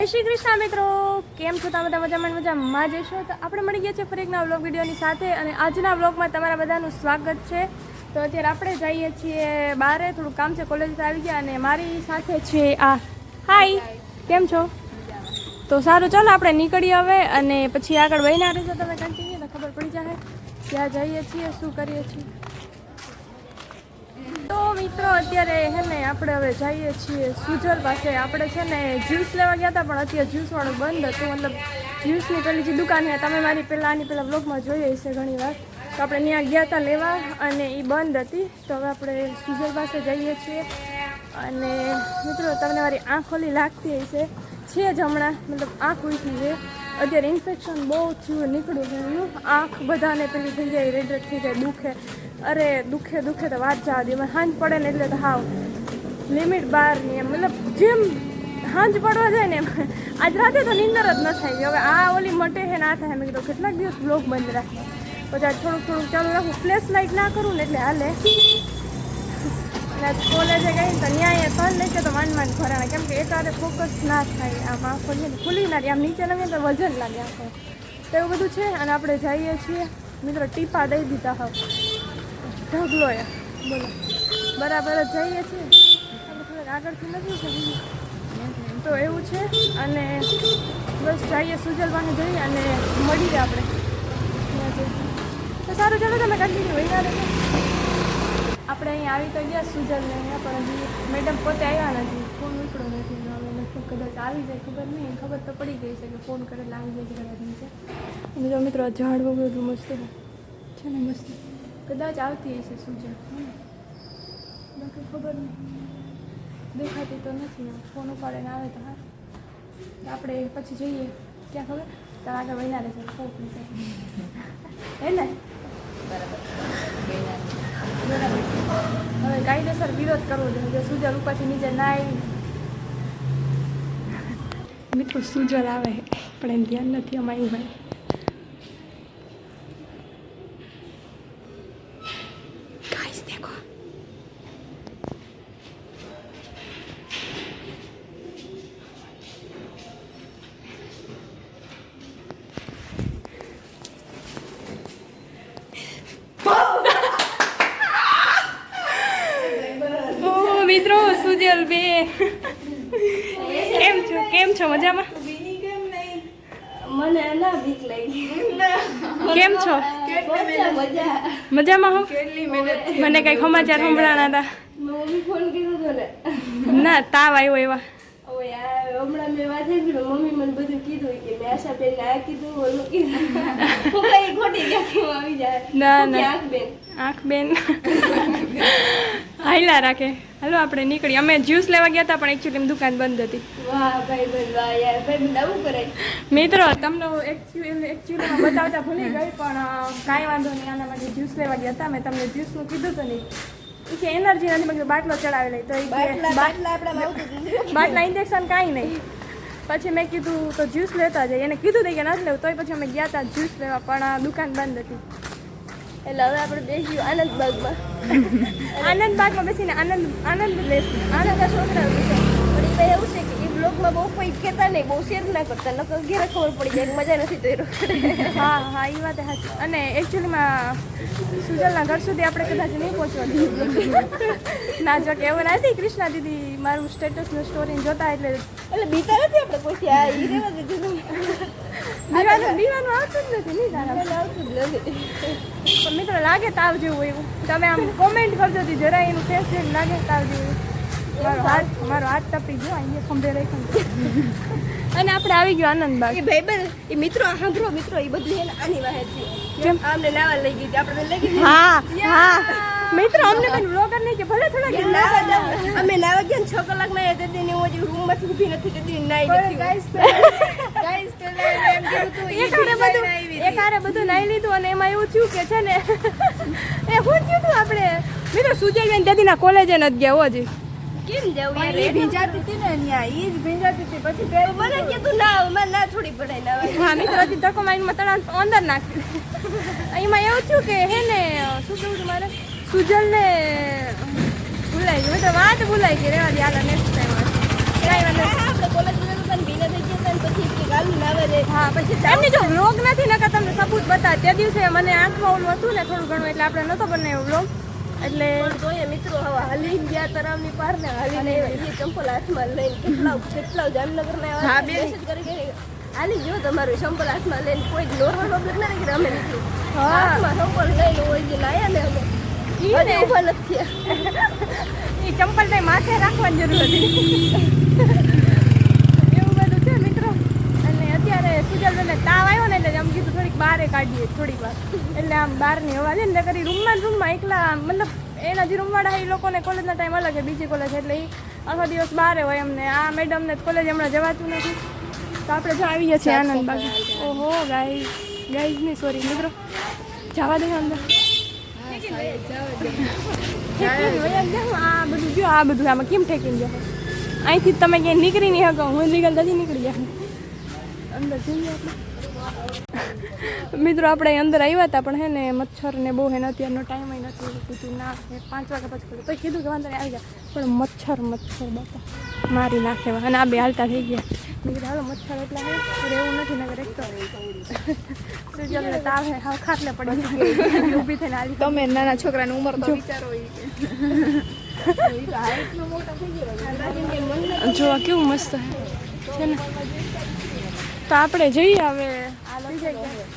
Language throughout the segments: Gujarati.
શ્રી કૃષ્ણ મિત્રો, કેમ છો તમે? મજામાં જશો તો આપણે મળી ગયા છે ફરી એક નવા વ્લોગ વિડીયોની સાથે. અને આજના વ્લોગમાં તમારા બધાનું સ્વાગત છે. તો અત્યારે આપણે જઈએ છીએ બહાર, થોડું કામ છે, કોલેજથી આવી ગયા. અને મારી સાથે છે આ હાય, કેમ છો? તો સારું, ચાલો આપણે નીકળીએ હવે. અને પછી આગળ વહીના રહેજો તમે કન્ટિન્યુ, તો ખબર પડી જાય ક્યાં જઈએ છીએ, શું કરીએ છીએ. તો મિત્રો અત્યારે હે ને આપણે હવે જઈએ છીએ સુજલ પાસે. આપણે છે ને જ્યુસ લેવા ગયા હતા, પણ અત્યારે જ્યુસવાળું બંધ હતું. મતલબ જ્યુસની પેલી જે દુકાન છે તમે મારી આની પહેલાં વ્લોગમાં જોઈએ છે ઘણી વાર. તો આપણે ત્યાં ગયા હતા લેવા અને એ બંધ હતી. તો હવે આપણે સુજલ પાસે જઈએ છીએ. અને મિત્રો તમને મારી આંખ ઓલી લાગતી હશે, છે જ હમણાં, મતલબ આંખ ઉઠી છે અત્યારે. ઇન્ફેક્શન બહુ થયું, નીકળ્યું છે આંખ બધાને પેલી થઈ જાય, રેડ રેડ થઈ જાય, દુખે. અરે દુખે તો વાત જવા દે. સાંજ પડે ને એટલે તો હાવ લિમિટ બહારની એમ, મતલબ જેમ સાંજ પડવા જાય ને એમ. આજ રાતે તો નીંદર જ ન થાય. હવે આ ઓલી મટે છે ને આ થાય. મેં કીધું કેટલાક દિવસ બ્લોગ બંધ રાખે, પછી થોડુંક ચાલુ રાખું. ફ્લેશ લાઇટ ના કરું ને એટલે હાલે. અને કોલેજે ગઈ તો ત્યાં ફન લઈ કે તો માંડ ભરાણા, કેમ કે એકારે ફોકસ ના થાય. આમ આંખો ખુલી ના રહી, આમ નીચે નમીએ તો વજન લાગે આંખો. તો એવું બધું છે. અને આપણે જઈએ છીએ મિત્રો, ટીપા દઈ દીધા હવે ઢગલો એ, બોલો બરાબર જ જઈએ છીએ. આપણે થોડાક આગળથી નથી શકીએ તો એવું છે. અને બસ જઈએ સુજલ પાસે જઈએ અને મળીએ આપણે તો સારું. ચાલો તમે કન્ટિન્યુ વહીના રહેજો. આપણે અહીંયા આવી તો ગયા સુજલને, અહીંયા પણ હજી મેડમ પોતે આવ્યા નથી, ફોન ઉપડો નથી. હવે લગભગ કદાચ આવી જાય, ખબર નહીં. ખબર તો પડી ગઈ છે કે ફોન કરેલા આવી જાય છે કદાચ નીચે. બીજો મિત્રો ઝાડ બહુ બધું મસ્ત છે ને, મસ્ત કદાચ આવતી હશે સુજલ, બાકી ખબર નહીં, દેખાતી તો નથી. ફોન ઉપાડીને આવે તો હા. આપણે પછી જઈએ ક્યાં ખબર, તો આગળ વહીના રહેશે હે ને. બરાબર. હવે કાયદેસર વિરોધ કરવો જોઈએ. જો સુજલ ઉપરથી નીચે ના આવી, મિત્રો સુજલ આવે પણ એમ ધ્યાન નથી અમારી ભાઈ. મિત્રો સુજલ બે કેમ છો? મજામાં? મને ના બીક લાગી. કેમ છો? મજામાં હો? મને કઈ સમાચાર સંભળાણા હતા? મમ્મી ફોન કર્યો હતો ને. ના, તાવ આવ્યો એવા. હમણાં મેં વાત કરી, મમ્મી મને બધું કીધું કે મેં આશા બેન આ કીધું, ઓલું કીધું. હું કઈ ખોટી ક્યાંથી આવી જાય. ના આંખ બેન હાઈલા રાખે. હાલો આપણે નીકળી. અમે જ્યુસ લેવા ગયા હતા, પણ એકચ્યુઅલી દુકાન બંધ હતી. વાહ ભાઈ બંધ, વાહ યાર ભાઈ બંધ, આવું કરે. મિત્રો તમને એકચ્યુઅલીમાં બતાવતા ભૂલી ગઈ, પણ કાંઈ વાંધો નહીં. આના માટે જ્યુસ લેવા ગયા હતા. મેં તમને જ્યુસનું કીધું તો નહીં, કે એનર્જી નથી. મેં બાટલો ચડાવી લઈ તો બાટલા ઇન્જેક્શન કાંઈ નહીં. પછી મેં કીધું તો જ્યુસ લેતા જઈએ. એને કીધું કે નથી લેવું, તોય પછી અમે ગયા હતા જ્યુસ લેવા, પણ દુકાન બંધ હતી. એટલે હવે આપણે બેસ્યું આનંદબાગમાં. આનંદબાગમાં બેસીને આનંદ લેશું. આનંદ છોકરા પણ એ એવું છે કે એ બ્લોગમાં બહુ કોઈ કહેતા નહીં, બહુ શેર ના કરતા, નકર ઘેરે ખબર પડી જાય મજા નથી તો એ રોકડે. હા એ વાત સાચી. અને એકચ્યુઅલીમાં સુજલના ઘર સુધી આપણે કદાચ નહીં પહોંચવા દીધું. ના જો કે એવું નથી. કૃષ્ણા દીદી મારું સ્ટેટસનું સ્ટોરી જોતા એટલે બીતા નથી આપણે પછી. આ ઈ રેવા દીધું, દીવાનું આવતું જ નથી. નહીં તારા આવતું જ નથી. પણ મિત્રો લાગે તાવ જેવું એવું. તમે આમ કોમેન્ટ કરજો હતી જરા, એનું ફેસ જેવું લાગે તાવ જેવું. મારો હાથ તપી ગયો અહીંયા ખંભે રાખી. અને આપણે આવી ગયો આનંદબાગ. એ ભાઈ એ મિત્રો સાંભળો મિત્રો, એ બધું છે ને આની વાહે છે. જેમ આમને નાવા લઈ ગઈ આપણે લઈ ગઈ. હા મિત્રો અમને કઈ બ્લોગર નહીં કે ભલે થોડા નાવા જાવ. અમે નાવા ગયા 6 કલાકમાં એ તેથી ને હું રૂમ માંથી ઊભી નથી તેથી નાઈ નથી. ગાઈસ એકારે બધું નાઈ લીધું. અને એમાં એવું થયું કે છે ને એ શું થયું હતું, આપણે મિત્રો સુજલબેન દાદીના કોલેજે નથી ગયા હજી. કેમ જાવું યાર? એ ભીંજાતી હતી ને અહીંયા, ઈ જ ભીંજાતી હતી. પછી પેર મને કીધું ના મને ના થોડી પડાય ના. હા મિત્રો હજી ધક્કો મારીને તળાવ અંદર નાખી. એમાં એવું થયું કે હે ને શું કેવું હતું મારે, સુજલને ભૂલાઈ ગયું. તો વાત ભૂલાઈ ગઈ. રેવા દે, હાલ નેક્સ્ટ ટાઈમ કાંઈ વાંધો. આપણે કોલેજ પણ ભીના થઈ ગયા હા પછી એમની જો વ્લોગ નથી નકર તમને સબૂત બતા તે દિવસે મને આંખમાં ઓલું હતું ને થોડું ઘણું એટલે આપણે નતો બનાવ્યો વ્લોગ એટલે જોઈએ મિત્રો હવે હાલી ગયા તરાવની પાર ને હાલીને એ ચંપલ હાથમાં લઈને કેટલા જામનગર ને મેસેજ કરી હાલી ગયો તમારું ચંપલ હાથમાં લઈને કોઈ નોર્મલ પબ્લિક ના રહી અમે નીકળી હાથમાં ચંપલ લઈને હોય જે લાયા ને અમે ઈ ઉભા નથી એ ચંપલ તો માથે રાખવાની જરૂર હતી એવું બધું છે મિત્રો અને અત્યારે સુજલબેનને તાવ આવ્યો ને એટલે આમ કીધું થોડીક બહાર કાઢીએ થોડીક વાર એટલે આમ બહારની હવા લે ને કરી રૂમમાં એકલા મતલબ એના જે રૂમવાળા એ લોકોને કોલેજના ટાઈમ અલગ છે બીજી કોલેજ એટલે એ આખો દિવસ બહાર હોય એમને આ મેડમને કોલેજ હમણાં જવાતું નથી તો આપણે જો આવીએ છીએ આનંદબાગ ઓહો ગાઈઝ નહીં સોરી મિત્રો જવા દે અંદર આ બધું જો આ બધું આમાં કેમ ઠેકીને જાય અહીંથી તમે ક્યાંય નીકળી નહીં શકો હું લીગલ નથી નીકળી જાય અંદર જઈએ આપણે મિત્રો આપણે અંદર આવ્યા હતા પણ હે ને મચ્છર ને બહુ હે ને અત્યારનો ટાઈમ નથી કીધું ના 5 વાગ્યા પછી તો કીધું કે વાંધો આવી જાય પણ મચ્છર બાપા મારી નાખે અને આ બે હાલતા થઈ ગયા મેં કીધું હાલો મચ્છર એટલા હે એવું નથી નગર એક તો સુજલને તાવ હે હા ખાટલે પડી ઊભી થઈને હાલી તમે નાના છોકરાની ઉંમર તો વિચારો જો કેવું મસ્ત છે ને તો આપણે જઈએ હવે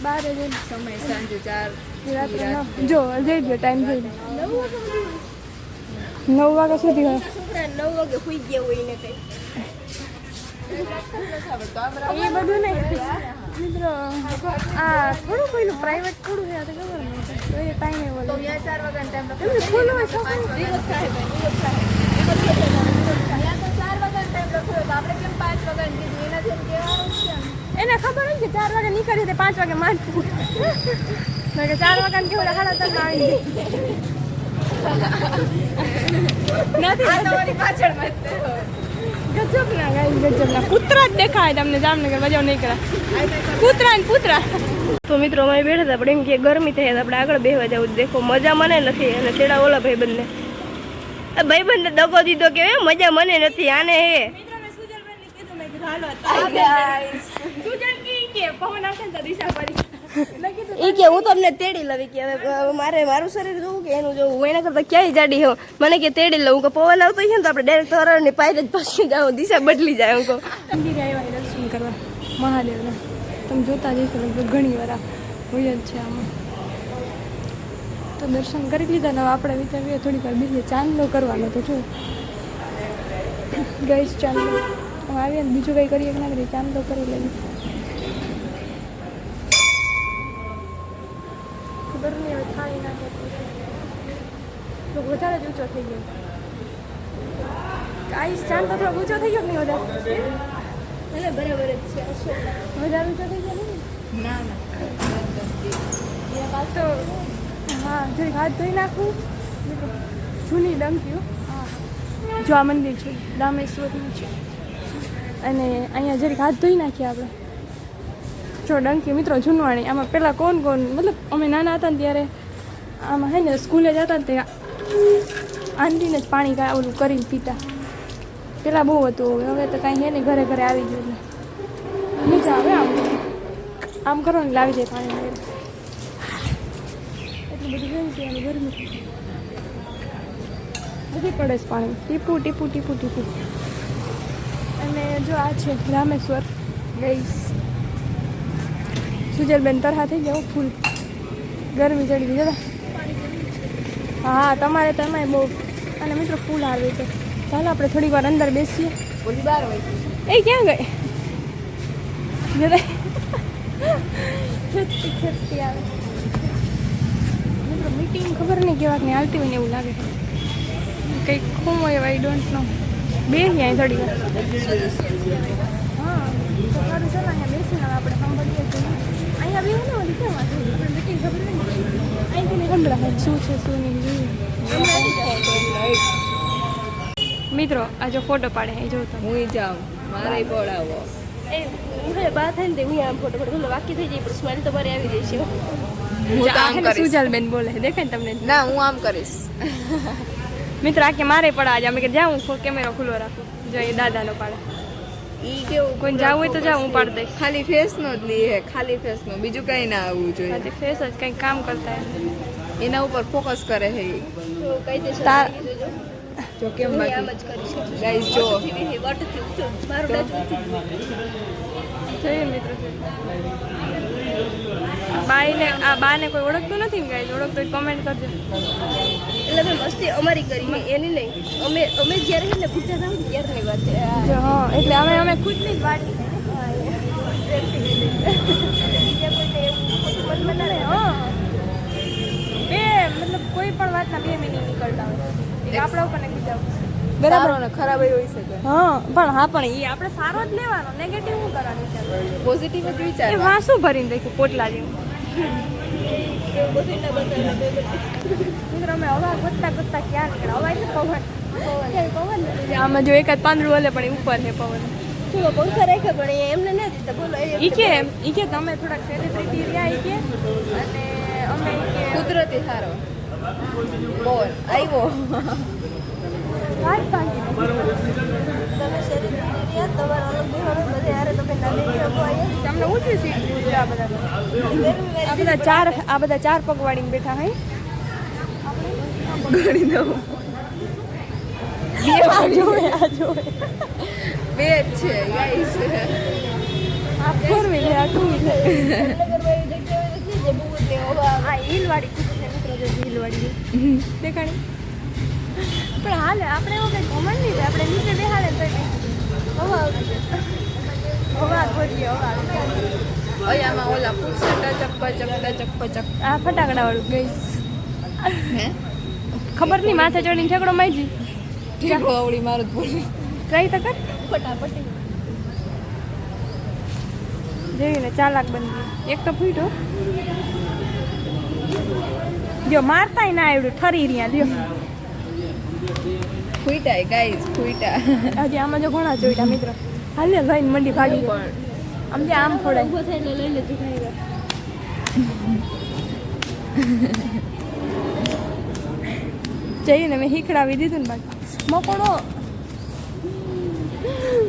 બહાર જઈને સમય સાંજે 4 રાત્રે જો જઈ ગયો ટાઈમ જઈ 9 વાગ્યા સુધી હોય છોકરા 9 વાગે સુઈ ગયા હોય ને કઈ એ બધું નહીં મિત્રો આ થોડું પેલું પ્રાઇવેટ થોડું છે તો ખબર નહીં તો એ ટાઈમ એવો તો 4 વાગ્યાનો ટાઈમ એમને ફૂલ હોય છોકરા દિવસ થાય ત્યાં તો 4 વાગ્યાનો ટાઈમ લખ્યો તો આપણે કેમ 5 વાગ્યાને કીધું એનાથી એમ કહેવાનું છે એને ખબર હોય કે 4 વાગે નીકળી તે 5 વાગે માંડવું કે 4 વાગ્યા કેવું 3:30 આવી નથી આ તમારી પાછળ મત ગજબ ના ગાઈ ગજબ ના કૂતરા જ દેખાય તમને જામનગર મજા નહીં કરા કૂતરા ને પૂતરા તો મિત્રો અમે બેઠા હતા પણ એમ કે ગરમી થઈ આપણે આગળ બેહવા જવું દેખો મજા મને નથી અને તેડા ઓલા ભાઈબંધને ભાઈબંધને દગો દીધો કે મજા મને નથી આને હે એ કે હું તમને તેડી લવી કે હવે મારું શરીર જોવું કે એનું જોવું હું એના કરતા ક્યાંય જાડી હોઉં મને કે તેડી લઉં કે પવન આવતો છે ને તો આપણે ડાયરેક્ટ તરણની પાયરે જ પાછી જાઉં દિશા બદલી જાય હું કહું મંદિરે આવ્યા દર્શન કરવા મહાદેવના તમે જોતા જઈશો લગભગ ઘણી વાર હોય જ છે આમાં તો દર્શન કરી લીધા ને આપણે વિચારીએ થોડીક વાર બીજી ચાંદલો કરવાનો તો જો ગઈશ ચાંદલો આવીએ ને બીજું કંઈ કરીએ કે ના કરીએ ચાંદલો કરી લઈએ ખબર નહીં હવે થાય ના તો વધારે જ ઊંચો થઈ ગયો કાંઈ ચાંદલો થોડો ઊંચો થઈ ગયો કે નહીં વધારે મને બરાબર જ છે વધારે ઊંચો થઈ ગયો નહીં ના તો હા જરીક હાથ ધોઈ નાખું જૂની ડંકીઓ જો આ મંદિર છે રામેશ્વરનું છે અને અહીંયા જરીક હાથ ધોઈ નાખીએ આપણે જો ડંકી મિત્રો જૂનવાણી આમાં પહેલાં કોણ મતલબ અમે નાના હતા ને ત્યારે આમાં હે ને સ્કૂલે જતા ને ત્યાં આંટીને જ પાણી ઓલું કરીને પીતા પહેલાં બહુ હતું હવે તો કાંઈ હે ને ઘરે ઘરે આવી ગયું એટલે મજા આવે આમ કરો ને લાવી જાય પાણી એટલું બધું ગયું છે ગરમી બધી પડે છે પાણી ટીપું ટીપું ટીપું ટીપું અને જો આ છે રામેશ્વર ગઈશ સુજલબેન તરહા થઈ ગયા ફૂલ ગરમી ચડી ગઈ જરા હા તમારે તો એમાંય બહુ અને મિત્રો ફૂલ આવે છે ચાલો આપણે થોડીક વાર અંદર બેસીએ ઓલી 12 વાગે એ ક્યાં ગઈ જરા ખેંચતી આવે મિત્રો મીટિંગ ખબર નહીં કેવાક ને આવતી હોય ને એવું લાગે કંઈક ખૂબ હોય આઈ ડોન્ટ નો બે અહીંયા થોડી વાર હા તો સારું ચાલો અહીંયા બેસીને આપણે સાંભળીએ છીએ અહીંયા બે ને ઓલી કેમ વાત આપણે મીટિંગ ખબર નહીં અહીંથી નહીં સંભળાય શું છે શું નહીં જોઈએ મિત્રો આ જો ફોટો પાડે એ જો તમે હું જાઉં મારે પડાવો એ હવે બા થાય ને તે હું આમ ફોટો ફોટો વાકી થઈ જાય પણ સ્માઈલ તો મારી આવી જાય છે હું તો આમ કરીશ સુજલબેન બોલે દેખાય ને તમને ના હું આમ કરીશ મિત્રો આ કે મારે પડા આજે અમે કે જાઉં કેમેરો ખુલ્લો રાખું જો એ દાદાનો પાડે ઈ કેવું કોઈ જાવું હોય તો જાવ, હું પાડી દઈશ. ખાલી ફેસ નો જ લઈએ, ખાલી ફેસ નો, બીજું કઈ ના આવવું જોઈએ. આજે ફેસ જ કંઈક કામ કરતા હોય. એના ઉપર ફોકસ કરે છે ઈ. તો કાયદેસર તાર- લાગી જજો. જો કેમ હું આમ બાકી જ કરીશ. ગાઈસ જો વટથી ઊંચું, મારું ડાચું ઊંચું. જોઈએ મિત્રો. બાઈને આ બાને કોઈ ઓળખતું નથી ને ગાઈસ, ઓળખતો હોય કમેન્ટ કરજો. એટલે મેં મસ્તી અમારી કરી મેં એની નહીં. અમે જ્યારે છે ને પૂછા થાવ ને ત્યારની વાત છે. જો હા, એટલે અમે ખુદની જ વાટી. બીજા કોઈને એવું ખોટું મન બનાવે. હા, બે મતલબ કોઈ પણ વાતના બે મિનિંગ નીકળતા હોય. એક આપણા ઉપર ને બીજા ઉપર. સારો ને ખરાબ એ હોઈ શકે. હા પણ એ આપણે સારો જ લેવાનો, નેગેટિવ શું કરવાનું છે? પોઝિટિવ જ વિચાર. એ વાંસું ભરીને દેખ્યું પોટલા જેવું. એવું બધું ના બતાવે. મિત્રો અમે અવાજ વધતા ક્યાં નીકળ્યા? અવાજ છે પવન. આમાં જો એકાદ પાંદડું હલે પણ એ ઉપર છે પવન. થોડો પંખા રાખ્યા પણ એ એમને ના દીધા. બોલો ઈ કે તમે થોડાક સેલિબ્રિટી રહ્યા ઈ કે, અને અમે ઈ કે કુદરતી સારો બોલ આવ્યો. વાત બાકી તમે સેલિબ્રિટી રહ્યા તમારા અલગ બેવાનો બધે યારે તમે ના લઈ શકો અહીંયા. તમને ઊંચી સીટ દીધી આ બધા. ગરમી આ બધા ચાર પગ વાળીને બેઠા હે. ગણી દઉં. આ જોડે બે જ છે ગાઈસ. આ ફોર વ્હીલર, આ ટુ વ્હીલર. નગરમાં એવી જગ્યા હોય તો જે બહુ જ ને હવા આ હિલ વાળી કૂદ છે મિત્રો, જો હિલ વાળી દેખાણી. પણ હાલે આપણે એવું કઈ કોમન નહીં થાય, આપણે નીચે બેહાડે તો હવા આવતી. હવા ખોરીએ હવા. અહીંયામાં ઓલા પૂછતા ચક. આ ફટાકડા વાળું ગઈ. હે ખબર નહીં માથે ચડીને ઠેકડો માજી. ઠીક આવડી મારું જ બોલી. ટ્રાય તો કર. ફટાફટી જેવીને ચાલાક બની. એક તો ફૂટ્યો. જો મારતાય ના આવડ્યું, ઠરી રહ્યા લ્યો. ફૂટા ગાઈસ ફૂટા. હજી આમાં જો ઘણા જોઈતા મિત્રો. હાલે લઈને મંડી ભાગી. પણ આમ જે આમ થોડે ઊભો થાય એટલે લઈ લેતું ખાઈ જઈને મેં શીખડાવી દીધું ને બાકી મકોડો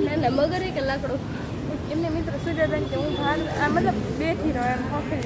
ના ના મગર કે લાકડો. એમને મિત્રો સુજાબેન કે હું ભાગ મતલબ બેઠી રહ્યો એમ પકડી.